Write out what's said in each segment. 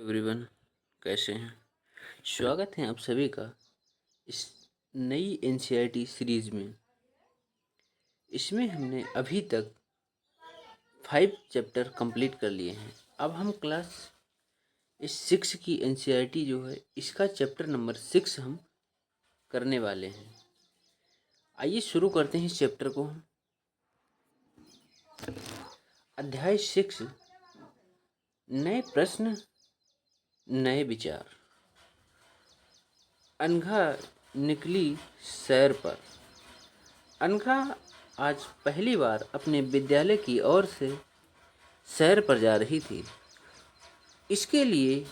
Everyone, कैसे हैं। स्वागत है आप सभी का इस नई एनसीईआरटी सीरीज में। इसमें हमने अभी तक 5 चैप्टर कंप्लीट कर लिए हैं। अब हम क्लास इस 6 की एनसीईआरटी जो है इसका चैप्टर नंबर 6 हम करने वाले हैं। आइए शुरू करते हैं इस चैप्टर को। अध्याय 6, नए प्रश्न नए विचार। अनघा निकली सैर पर। अनघा आज पहली बार अपने विद्यालय की ओर से सैर पर जा रही थी। इसके लिए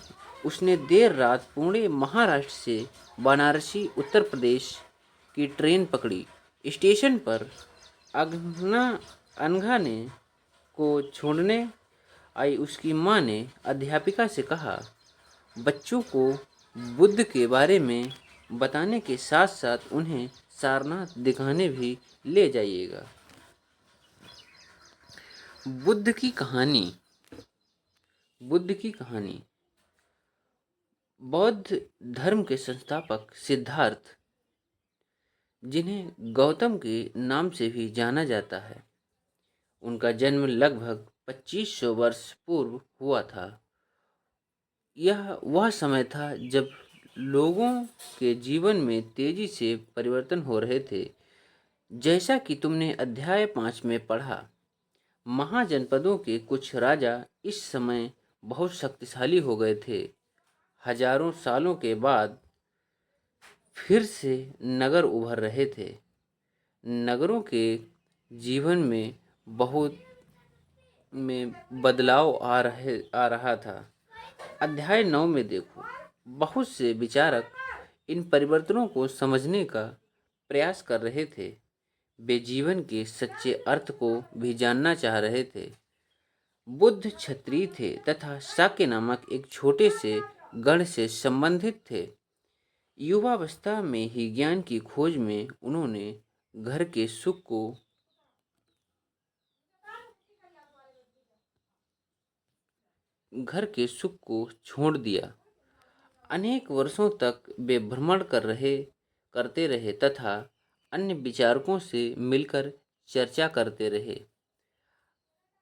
उसने देर रात पुणे महाराष्ट्र से बनारसी उत्तर प्रदेश की ट्रेन पकड़ी। स्टेशन पर अनघा अनघा ने को छोड़ने आई उसकी माँ ने अध्यापिका से कहा, बच्चों को बुद्ध के बारे में बताने के साथ साथ उन्हें सारनाथ दिखाने भी ले जाइएगा। बुद्ध की कहानी। बुद्ध की कहानी। बौद्ध धर्म के संस्थापक सिद्धार्थ, जिन्हें गौतम के नाम से भी जाना जाता है, उनका जन्म लगभग 2500 वर्ष पूर्व हुआ था। यह वह समय था जब लोगों के जीवन में तेजी से परिवर्तन हो रहे थे। जैसा कि तुमने अध्याय 5 में पढ़ा, महाजनपदों के कुछ राजा इस समय बहुत शक्तिशाली हो गए थे। हजारों सालों के बाद फिर से नगर उभर रहे थे। नगरों के जीवन में बहुत बदलाव आ रहा था। अध्याय 9 में देखो, बहुत से विचारक इन परिवर्तनों को समझने का प्रयास कर रहे थे। वे जीवन के सच्चे अर्थ को भी जानना चाह रहे थे। बुद्ध क्षत्रिय थे तथा शाक्य नामक एक छोटे से गण से संबंधित थे। युवावस्था में ही ज्ञान की खोज में उन्होंने घर के सुख को छोड़ दिया। अनेक वर्षों तक वे भ्रमण करते रहे तथा अन्य विचारकों से मिलकर चर्चा करते रहे।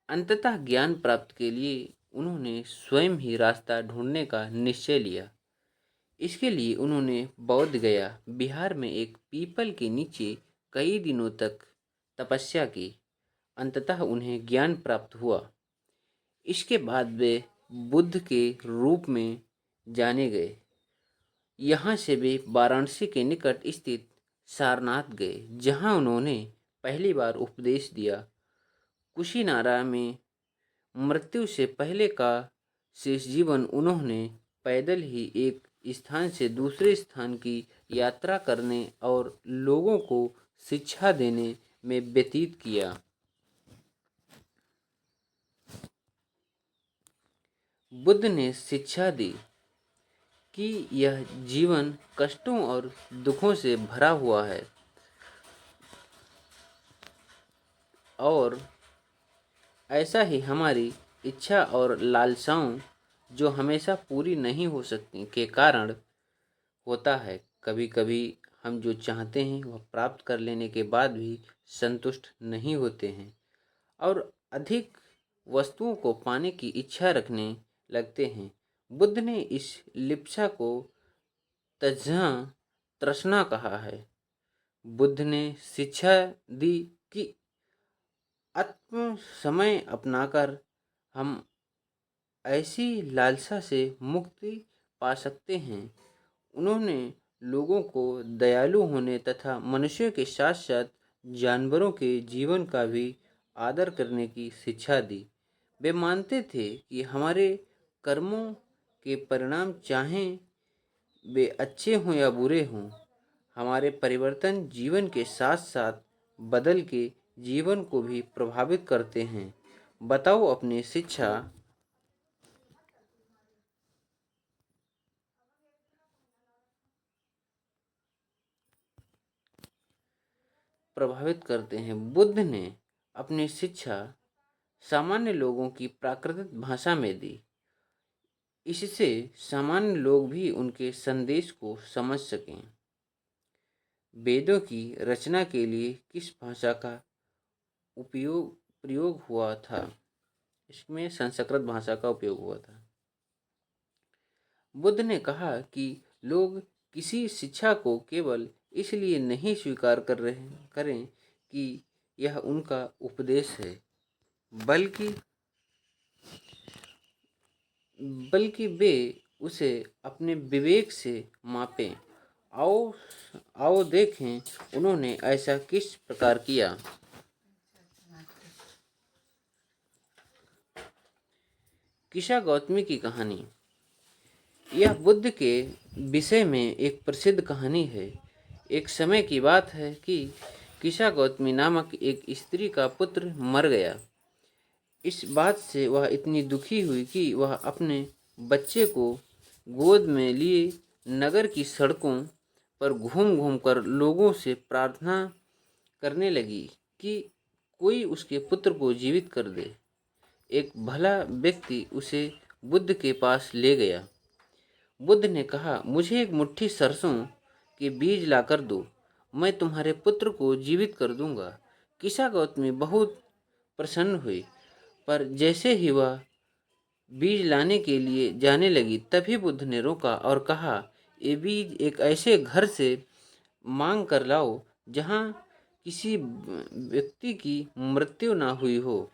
अंततः ज्ञान प्राप्त के लिए उन्होंने स्वयं ही रास्ता ढूंढने का निश्चय लिया। इसके लिए उन्होंने बोध गया, बिहार में एक पीपल के नीचे कई दिनों तक तपस्या की। अंततः उन्हें ज्ञान प्राप्त हुआ। इसके बाद वे बुद्ध के रूप में जाने गए। यहाँ से वे वाराणसी के निकट स्थित सारनाथ गए, जहाँ उन्होंने पहली बार उपदेश दिया। कुशीनारा में मृत्यु से पहले का शेष जीवन उन्होंने पैदल ही एक स्थान से दूसरे स्थान की यात्रा करने और लोगों को शिक्षा देने में व्यतीत किया। बुद्ध ने शिक्षा दी कि यह जीवन कष्टों और दुखों से भरा हुआ है और ऐसा ही हमारी इच्छा और लालसाओं, जो हमेशा पूरी नहीं हो सकती, के कारण होता है। कभी कभी हम जो चाहते हैं वह प्राप्त कर लेने के बाद भी संतुष्ट नहीं होते हैं और अधिक वस्तुओं को पाने की इच्छा रखने लगते हैं। बुद्ध ने इस लिप्सा को तज्हा तृष्णा कहा है। बुद्ध ने शिक्षा दी कि आत्म समय अपनाकर हम ऐसी लालसा से मुक्ति पा सकते हैं। उन्होंने लोगों को दयालु होने तथा मनुष्यों के साथ साथ जानवरों के जीवन का भी आदर करने की शिक्षा दी। वे मानते थे कि हमारे कर्मों के परिणाम, चाहे वे अच्छे हों या बुरे हों, हमारे परिवर्तन जीवन के साथ साथ बदल के जीवन को भी प्रभावित करते हैं। बताओ अपनी शिक्षा प्रभावित करते हैं। बुद्ध ने अपनी शिक्षा सामान्य लोगों की प्राकृतिक भाषा में दी। इससे सामान्य लोग भी उनके संदेश को समझ सकें। वेदों की रचना के लिए किस भाषा का उपयोग प्रयोग हुआ था? इसमें संस्कृत भाषा का उपयोग हुआ था। बुद्ध ने कहा कि लोग किसी शिक्षा को केवल इसलिए नहीं स्वीकार करें कि यह उनका उपदेश है, बल्कि बल्कि वे उसे अपने विवेक से मापें। आओ आओ देखें उन्होंने ऐसा किस प्रकार किया। किशा गौतमी की कहानी। यह बुद्ध के विषय में एक प्रसिद्ध कहानी है। एक समय की बात है कि किशा गौतमी नामक एक स्त्री का पुत्र मर गया। इस बात से वह इतनी दुखी हुई कि वह अपने बच्चे को गोद में लिए नगर की सड़कों पर घूम घूम कर लोगों से प्रार्थना करने लगी कि कोई उसके पुत्र को जीवित कर दे। एक भला व्यक्ति उसे बुद्ध के पास ले गया। बुद्ध ने कहा, मुझे एक मुट्ठी सरसों के बीज लाकर दो, मैं तुम्हारे पुत्र को जीवित कर दूंगा। किशा गौतमी बहुत प्रसन्न हुई, पर जैसे ही वह बीज लाने के लिए जाने लगी तभी बुद्ध ने रोका और कहा, ये बीज एक ऐसे घर से मांग कर लाओ जहाँ किसी व्यक्ति की मृत्यु ना हुई हो।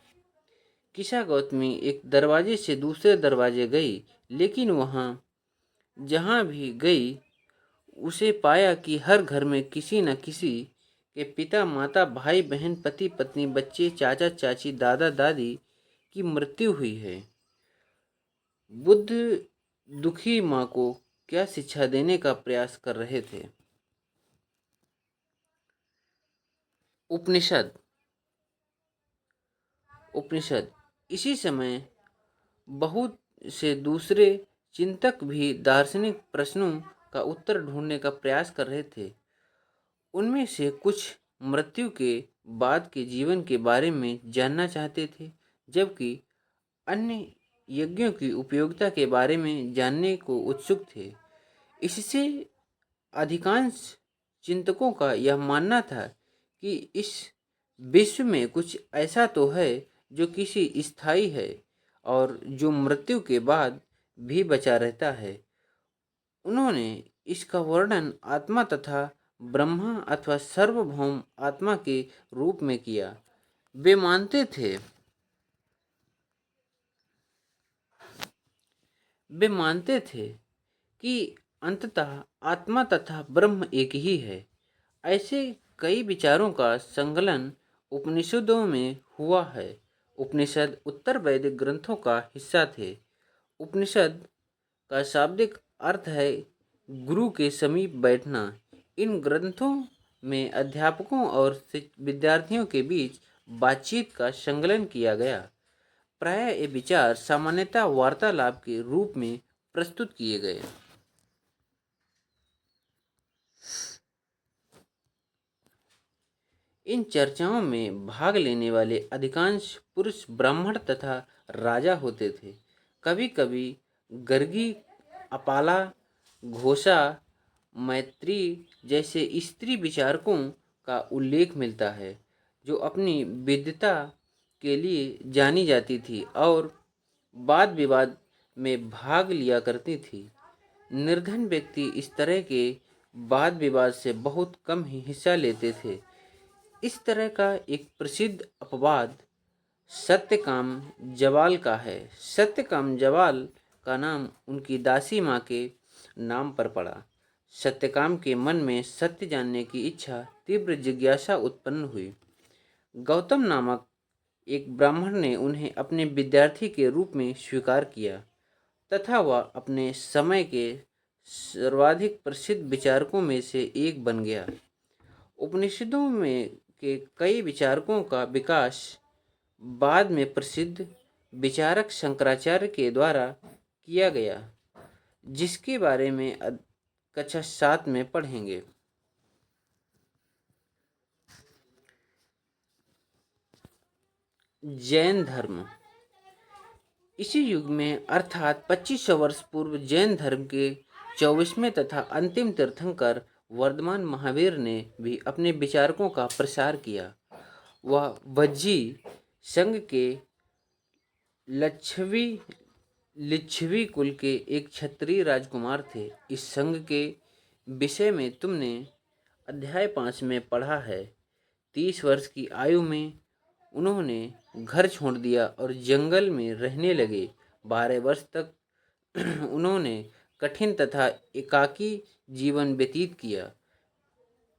किशा गौतमी एक दरवाजे से दूसरे दरवाजे गई, लेकिन वहाँ जहाँ भी गई उसे पाया कि हर घर में किसी न किसी के पिता माता भाई बहन पति पत्नी बच्चे चाचा चाची दादा दादी की मृत्यु हुई है। बुद्ध दुखी माँ को क्या शिक्षा देने का प्रयास कर रहे थे? उपनिषद। उपनिषद। इसी समय बहुत से दूसरे चिंतक भी दार्शनिक प्रश्नों का उत्तर ढूंढने का प्रयास कर रहे थे। उनमें से कुछ मृत्यु के बाद के जीवन के बारे में जानना चाहते थे, जबकि अन्य यज्ञों की उपयोगिता के बारे में जानने को उत्सुक थे। इससे अधिकांश चिंतकों का यह मानना था कि इस विश्व में कुछ ऐसा तो है जो किसी स्थायी है और जो मृत्यु के बाद भी बचा रहता है। उन्होंने इसका वर्णन आत्मा तथा ब्रह्मा अथवा सार्वभौम आत्मा के रूप में किया। वे मानते थे वे मानते थे कि अंततः आत्मा तथा ब्रह्म एक ही है। ऐसे कई विचारों का संकलन उपनिषदों में हुआ है। उपनिषद उत्तर वैदिक ग्रंथों का हिस्सा थे। उपनिषद का शाब्दिक अर्थ है गुरु के समीप बैठना। इन ग्रंथों में अध्यापकों और विद्यार्थियों के बीच बातचीत का संकलन किया गया। प्रायः ये विचार सामान्यतः वार्तालाप के रूप में प्रस्तुत किए गए। इन चर्चाओं में भाग लेने वाले अधिकांश पुरुष ब्राह्मण तथा राजा होते थे। कभी कभी गर्गी, अपाला, घोषा, मैत्री जैसे स्त्री विचारकों का उल्लेख मिलता है, जो अपनी विद्वता के लिए जानी जाती थी और वाद विवाद में भाग लिया करती थी। निर्धन व्यक्ति इस तरह के वाद विवाद से बहुत कम ही हिस्सा लेते थे। इस तरह का एक प्रसिद्ध अपवाद सत्यकाम जवाल का है। सत्यकाम जवाल का नाम उनकी दासी माँ के नाम पर पड़ा। सत्यकाम के मन में सत्य जानने की इच्छा, तीव्र जिज्ञासा उत्पन्न हुई। गौतम नामक एक ब्राह्मण ने उन्हें अपने विद्यार्थी के रूप में स्वीकार किया तथा वह अपने समय के सर्वाधिक प्रसिद्ध विचारकों में से एक बन गया। उपनिषदों में के कई विचारकों का विकास बाद में प्रसिद्ध विचारक शंकराचार्य के द्वारा किया गया, जिसके बारे में कक्षा 7 में पढ़ेंगे। जैन धर्म। इसी युग में अर्थात 2500 वर्ष पूर्व जैन धर्म के 24वें तथा अंतिम तीर्थंकर वर्धमान महावीर ने भी अपने विचारकों का प्रसार किया। वह वज्जी संघ के लच्छवी लिच्छवी कुल के एक क्षत्रिय राजकुमार थे। इस संघ के विषय में तुमने अध्याय 5 में पढ़ा है। 30 वर्ष की आयु में उन्होंने घर छोड़ दिया और जंगल में रहने लगे। 12 वर्ष तक उन्होंने कठिन तथा एकाकी जीवन व्यतीत किया।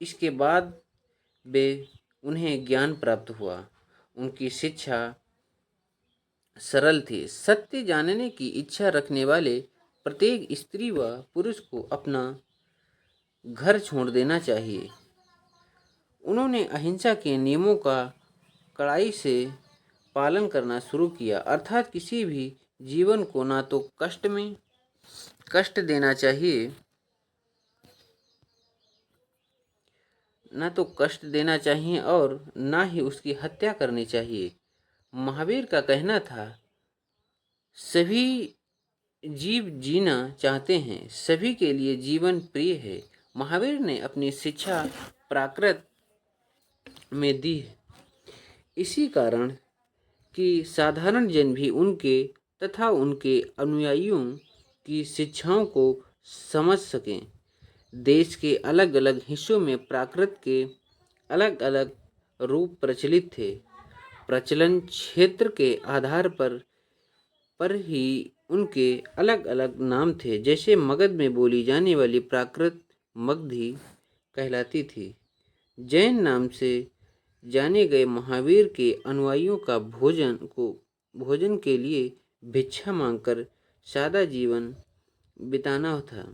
इसके बाद वे उन्हें ज्ञान प्राप्त हुआ। उनकी शिक्षा सरल थी। सत्य जानने की इच्छा रखने वाले प्रत्येक स्त्री व पुरुष को अपना घर छोड़ देना चाहिए। उन्होंने अहिंसा के नियमों का कड़ाई से पालन करना शुरू किया, अर्थात किसी भी जीवन को ना तो कष्ट देना चाहिए, और ना ही उसकी हत्या करनी चाहिए। महावीर का कहना था, सभी जीव जीना चाहते हैं, सभी के लिए जीवन प्रिय है। महावीर ने अपनी शिक्षा प्राकृत में दी है। इसी कारण कि साधारण जन भी उनके तथा उनके अनुयायियों की शिक्षाओं को समझ सकें। देश के अलग अलग हिस्सों में प्राकृत के अलग अलग रूप प्रचलित थे। प्रचलन क्षेत्र के आधार पर ही उनके अलग अलग नाम थे। जैसे मगध में बोली जाने वाली प्राकृत मगधी कहलाती थी। जैन नाम से जाने गए महावीर के अनुयायियों का भोजन के लिए भिक्षा मांगकर सादा जीवन बिताना था।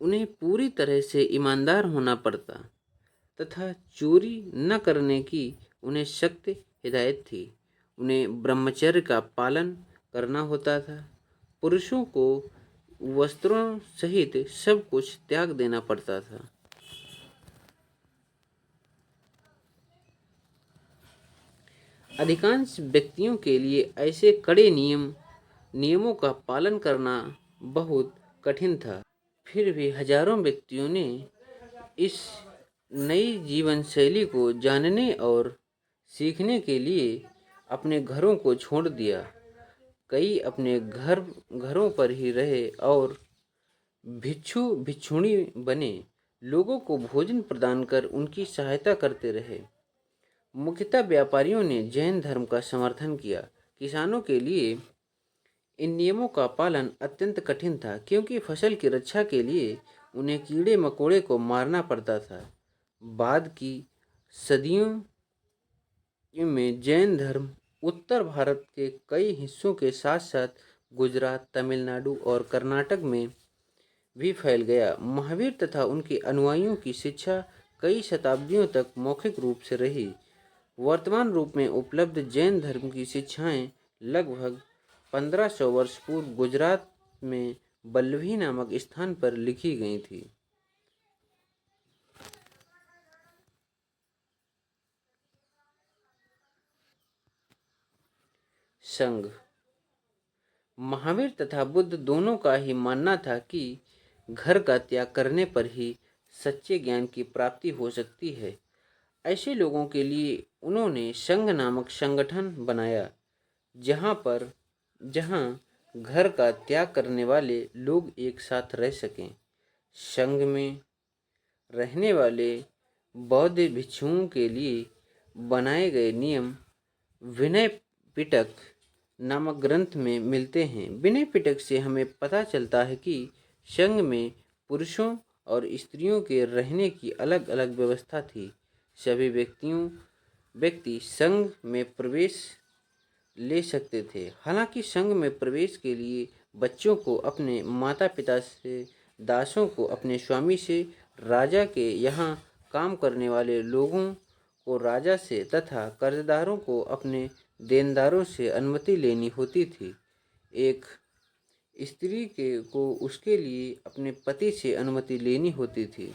उन्हें पूरी तरह से ईमानदार होना पड़ता तथा चोरी न करने की उन्हें सख्त हिदायत थी। उन्हें ब्रह्मचर्य का पालन करना होता था। पुरुषों को वस्त्रों सहित सब कुछ त्याग देना पड़ता था। अधिकांश व्यक्तियों के लिए ऐसे कड़े नियमों का पालन करना बहुत कठिन था। फिर भी हजारों व्यक्तियों ने इस नई जीवन शैली को जानने और सीखने के लिए अपने घरों को छोड़ दिया। कई अपने घरों पर ही रहे और भिक्षुणी बने, लोगों को भोजन प्रदान कर उनकी सहायता करते रहे। मुख्यतः व्यापारियों ने जैन धर्म का समर्थन किया। किसानों के लिए इन नियमों का पालन अत्यंत कठिन था, क्योंकि फसल की रक्षा के लिए उन्हें कीड़े मकोड़े को मारना पड़ता था। बाद की सदियों में जैन धर्म उत्तर भारत के कई हिस्सों के साथ साथ गुजरात, तमिलनाडु और कर्नाटक में भी फैल गया। महावीर तथा उनके अनुयायियों की शिक्षा कई शताब्दियों तक मौखिक रूप से रही। वर्तमान रूप में उपलब्ध जैन धर्म की शिक्षाएं लगभग 1500 वर्ष पूर्व गुजरात में बल्लभी नामक स्थान पर लिखी गई थी। संघ। महावीर तथा बुद्ध दोनों का ही मानना था कि घर का त्याग करने पर ही सच्चे ज्ञान की प्राप्ति हो सकती है। ऐसे लोगों के लिए उन्होंने संघ नामक संगठन बनाया, जहां घर का त्याग करने वाले लोग एक साथ रह सकें। संघ में रहने वाले बौद्ध भिक्षुओं के लिए बनाए गए नियम विनय पिटक नामक ग्रंथ में मिलते हैं। विनय पिटक से हमें पता चलता है कि संघ में पुरुषों और स्त्रियों के रहने की अलग अलग व्यवस्था थी। सभी व्यक्ति संघ में प्रवेश ले सकते थे। हालांकि संघ में प्रवेश के लिए बच्चों को अपने माता पिता से, दासों को अपने स्वामी से, राजा के यहाँ काम करने वाले लोगों को राजा से तथा कर्जदारों को अपने देनदारों से अनुमति लेनी होती थी। एक स्त्री को उसके लिए अपने पति से अनुमति लेनी होती थी।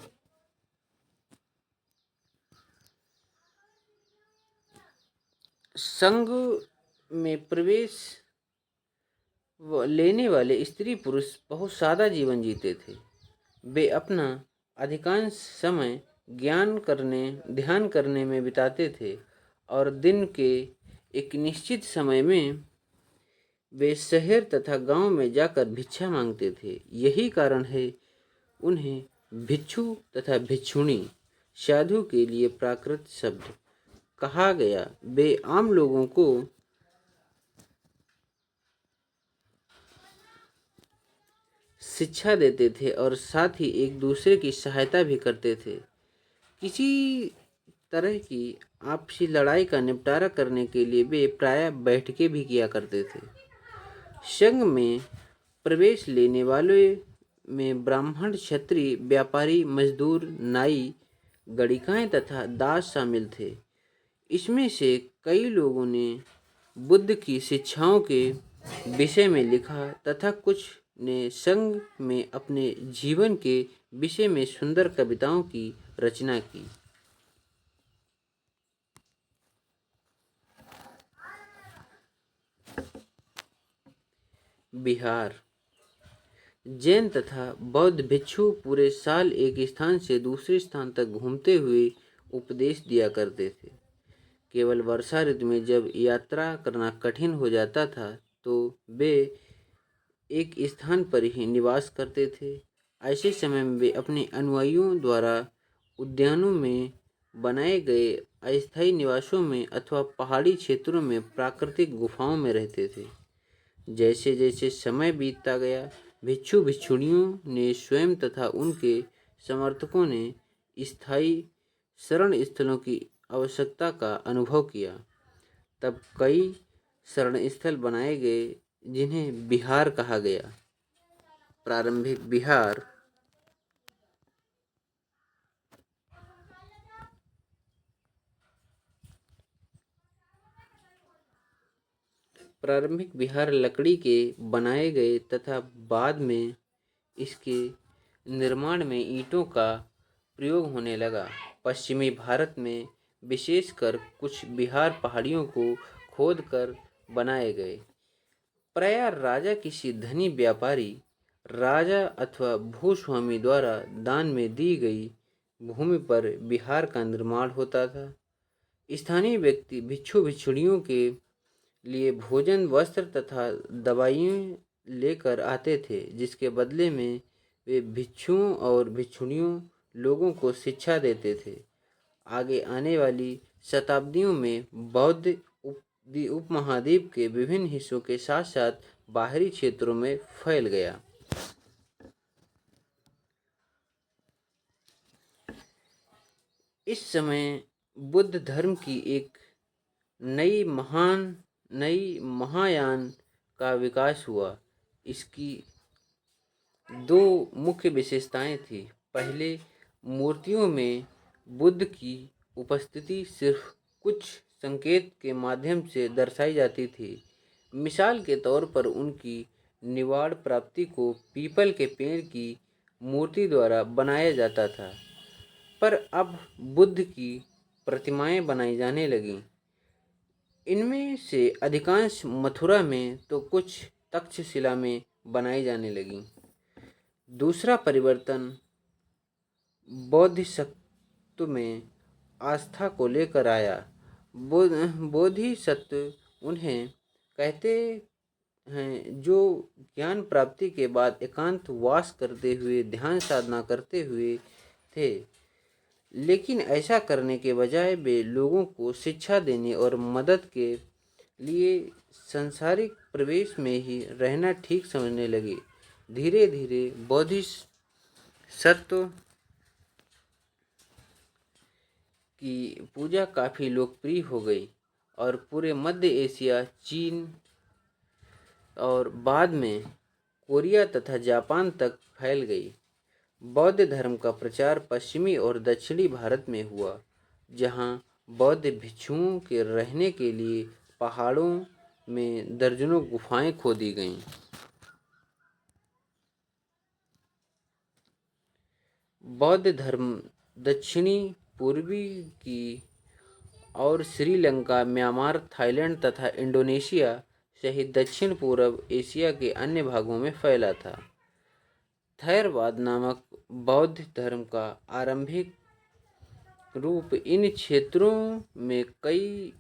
संघ में प्रवेश लेने वाले स्त्री पुरुष बहुत सादा जीवन जीते थे। वे अपना अधिकांश समय ध्यान करने में बिताते थे और दिन के एक निश्चित समय में वे शहर तथा गांव में जाकर भिक्षा मांगते थे। यही कारण है उन्हें भिक्षु तथा भिक्षुणी साधु के लिए प्राकृत शब्द कहा गया। वे आम लोगों को शिक्षा देते थे और साथ ही एक दूसरे की सहायता भी करते थे। किसी तरह की आपसी लड़ाई का निपटारा करने के लिए वे प्रायः बैठकें भी किया करते थे। संघ में प्रवेश लेने वाले में ब्राह्मण, क्षत्रिय, व्यापारी, मजदूर, नाई, गणिकाएं तथा दास शामिल थे। इसमें से कई लोगों ने बुद्ध की शिक्षाओं के विषय में लिखा तथा कुछ ने संघ में अपने जीवन के विषय में सुंदर कविताओं की रचना की। बिहार। जैन तथा बौद्ध भिक्षु पूरे साल एक स्थान से दूसरे स्थान तक घूमते हुए उपदेश दिया करते थे। केवल वर्षा ऋतु में जब यात्रा करना कठिन हो जाता था तो वे एक स्थान पर ही निवास करते थे। ऐसे समय में वे अपने अनुयायियों द्वारा उद्यानों में बनाए गए अस्थायी निवासों में अथवा पहाड़ी क्षेत्रों में प्राकृतिक गुफाओं में रहते थे। जैसे जैसे समय बीतता गया, भिक्षु भिक्षुणियों ने स्वयं तथा उनके समर्थकों ने स्थायी शरण स्थलों की आवश्यकता का अनुभव किया। तब कई शरण स्थल बनाए गए जिन्हें बिहार कहा गया। प्रारंभिक बिहार लकड़ी के बनाए गए तथा बाद में इसके निर्माण में ईंटों का प्रयोग होने लगा। पश्चिमी भारत में विशेषकर कुछ बिहार पहाड़ियों को खोदकर बनाए गए। प्रायः राजा किसी धनी व्यापारी, राजा अथवा भूस्वामी द्वारा दान में दी गई भूमि पर बिहार का निर्माण होता था। स्थानीय व्यक्ति भिक्षु भिक्षुणियों के लिए भोजन, वस्त्र तथा दवाइयाँ लेकर आते थे, जिसके बदले में वे भिक्षुओं और भिक्षुणियों लोगों को शिक्षा देते थे। आगे आने वाली शताब्दियों में बौद्ध उपमहाद्वीप के विभिन्न हिस्सों के साथ साथ बाहरी क्षेत्रों में फैल गया। इस समय बुद्ध धर्म की एक नई महायान का विकास हुआ। इसकी दो मुख्य विशेषताएं थी। पहले, मूर्तियों में बुद्ध की उपस्थिति सिर्फ कुछ संकेत के माध्यम से दर्शाई जाती थी। मिसाल के तौर पर उनकी निवाड़ प्राप्ति को पीपल के पेड़ की मूर्ति द्वारा बनाया जाता था। पर अब बुद्ध की प्रतिमाएं बनाई जाने लगीं। इनमें से अधिकांश मथुरा में तो कुछ तक्षशिला में बनाई जाने लगीं। दूसरा परिवर्तन बोधिसत्व में आस्था को लेकर आया। बोधिसत्व उन्हें कहते हैं जो ज्ञान प्राप्ति के बाद एकांत वास करते हुए ध्यान साधना करते हुए थे, लेकिन ऐसा करने के बजाय वे लोगों को शिक्षा देने और मदद के लिए सांसारिक प्रवेश में ही रहना ठीक समझने लगे। धीरे धीरे बोधिसत्व की पूजा काफ़ी लोकप्रिय हो गई और पूरे मध्य एशिया, चीन और बाद में कोरिया तथा जापान तक फैल गई। बौद्ध धर्म का प्रचार पश्चिमी और दक्षिणी भारत में हुआ, जहां बौद्ध भिक्षुओं के रहने के लिए पहाड़ों में दर्जनों गुफाएं खोदी गईं। बौद्ध धर्म दक्षिणी पूर्वी की और श्रीलंका, म्यांमार, थाईलैंड तथा इंडोनेशिया सहित दक्षिण पूर्व एशिया के अन्य भागों में फैला था। थेरवाद नामक बौद्ध धर्म का आरंभिक रूप इन क्षेत्रों में कई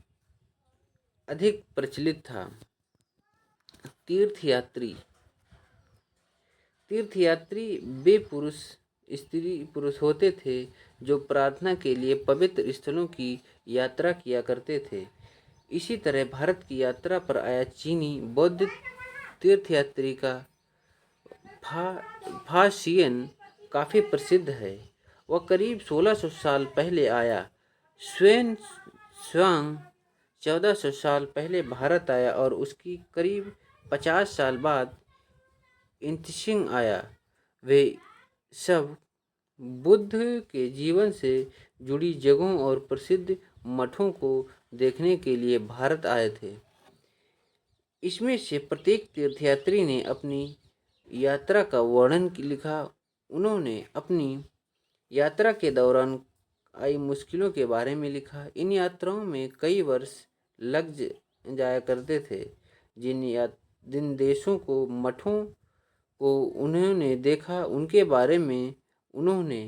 अधिक प्रचलित था। तीर्थयात्री वे स्त्री पुरुष होते थे जो प्रार्थना के लिए पवित्र स्थलों की यात्रा किया करते थे। इसी तरह भारत की यात्रा पर आया चीनी बौद्ध तीर्थयात्री का फासियन काफ़ी प्रसिद्ध है। वह करीब 1600 साल पहले आया। स्वयं 1400 साल पहले भारत आया और उसकी करीब 50 साल बाद इंतशिंग आया। वे सब बुद्ध के जीवन से जुड़ी जगहों और प्रसिद्ध मठों को देखने के लिए भारत आए थे। इसमें से प्रत्येक तीर्थयात्री ने अपनी यात्रा का वर्णन लिखा। उन्होंने अपनी यात्रा के दौरान आई मुश्किलों के बारे में लिखा। इन यात्राओं में कई वर्ष लग जाया करते थे। जिन देशों को मठों को उन्होंने देखा उनके बारे में उन्होंने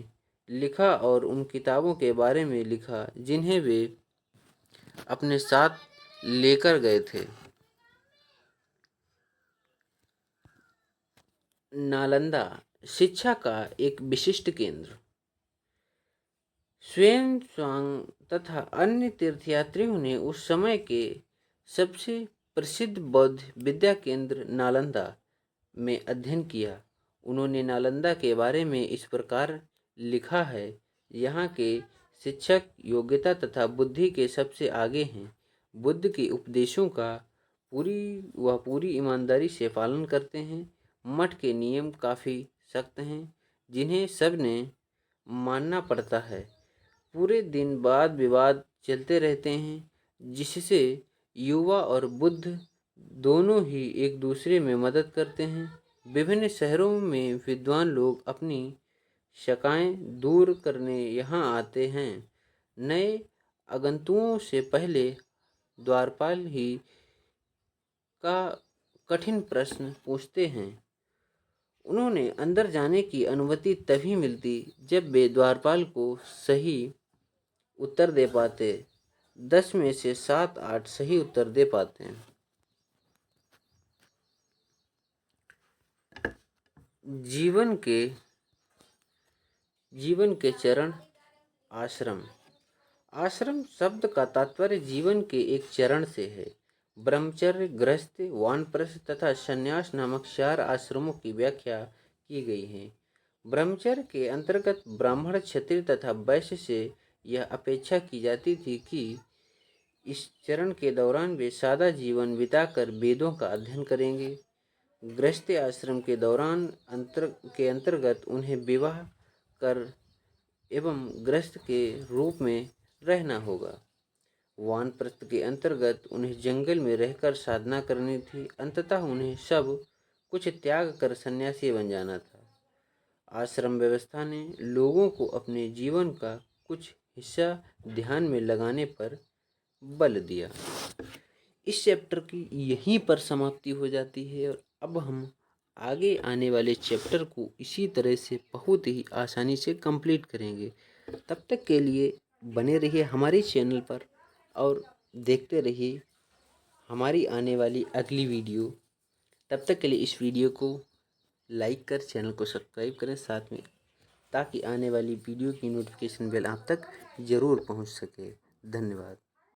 लिखा और उन किताबों के बारे में लिखा जिन्हें वे अपने साथ लेकर गए थे। नालंदा शिक्षा का एक विशिष्ट केंद्र। xuanzang तथा अन्य तीर्थयात्रियों ने उस समय के सबसे प्रसिद्ध बौद्ध विद्या केंद्र नालंदा में अध्ययन किया। उन्होंने नालंदा के बारे में इस प्रकार लिखा है, यहाँ के शिक्षक योग्यता तथा बुद्धि के सबसे आगे हैं। बुद्ध के उपदेशों का पूरी ईमानदारी से पालन करते हैं। मठ के नियम काफ़ी सख्त हैं जिन्हें सब ने मानना पड़ता है। पूरे दिन वाद विवाद चलते रहते हैं जिससे युवा और बुद्ध दोनों ही एक दूसरे में मदद करते हैं। विभिन्न शहरों में विद्वान लोग अपनी शंकाएं दूर करने यहाँ आते हैं। नए आगंतुकों से पहले द्वारपाल ही का कठिन प्रश्न पूछते हैं। उन्होंने अंदर जाने की अनुमति तभी मिलती जब वे द्वारपाल को सही उत्तर दे पाते। 10 में से 7-8 सही उत्तर दे पाते हैं। जीवन के चरण। आश्रम शब्द का तात्पर्य जीवन के एक चरण से है। ब्रह्मचर्य, गृहस्थ, वानप्रस्थ तथा संन्यास नामक 4 आश्रमों की व्याख्या की गई है। ब्रह्मचर्य के अंतर्गत ब्राह्मण, क्षत्रिय तथा वैश्य से यह अपेक्षा की जाती थी कि इस चरण के दौरान वे सादा जीवन बिताकर वेदों का अध्ययन करेंगे। गृहस्थ आश्रम के दौरान अंतर्गत उन्हें विवाह कर एवं गृहस्थ के रूप में रहना होगा। वानप्रस्थ के अंतर्गत उन्हें जंगल में रहकर साधना करनी थी। अंततः उन्हें सब कुछ त्याग कर सन्यासी बन जाना था। आश्रम व्यवस्था ने लोगों को अपने जीवन का कुछ हिस्सा ध्यान में लगाने पर बल दिया। इस चैप्टर की यहीं पर समाप्ति हो जाती है और अब हम आगे आने वाले चैप्टर को इसी तरह से बहुत ही आसानी से कंप्लीट करेंगे। तब तक के लिए बने रहिए हमारे चैनल पर और देखते रहिए हमारी आने वाली अगली वीडियो। तब तक के लिए इस वीडियो को लाइक कर चैनल को सब्सक्राइब करें साथ में, ताकि आने वाली वीडियो की नोटिफिकेशन बेल आप तक ज़रूर पहुंच सके। धन्यवाद।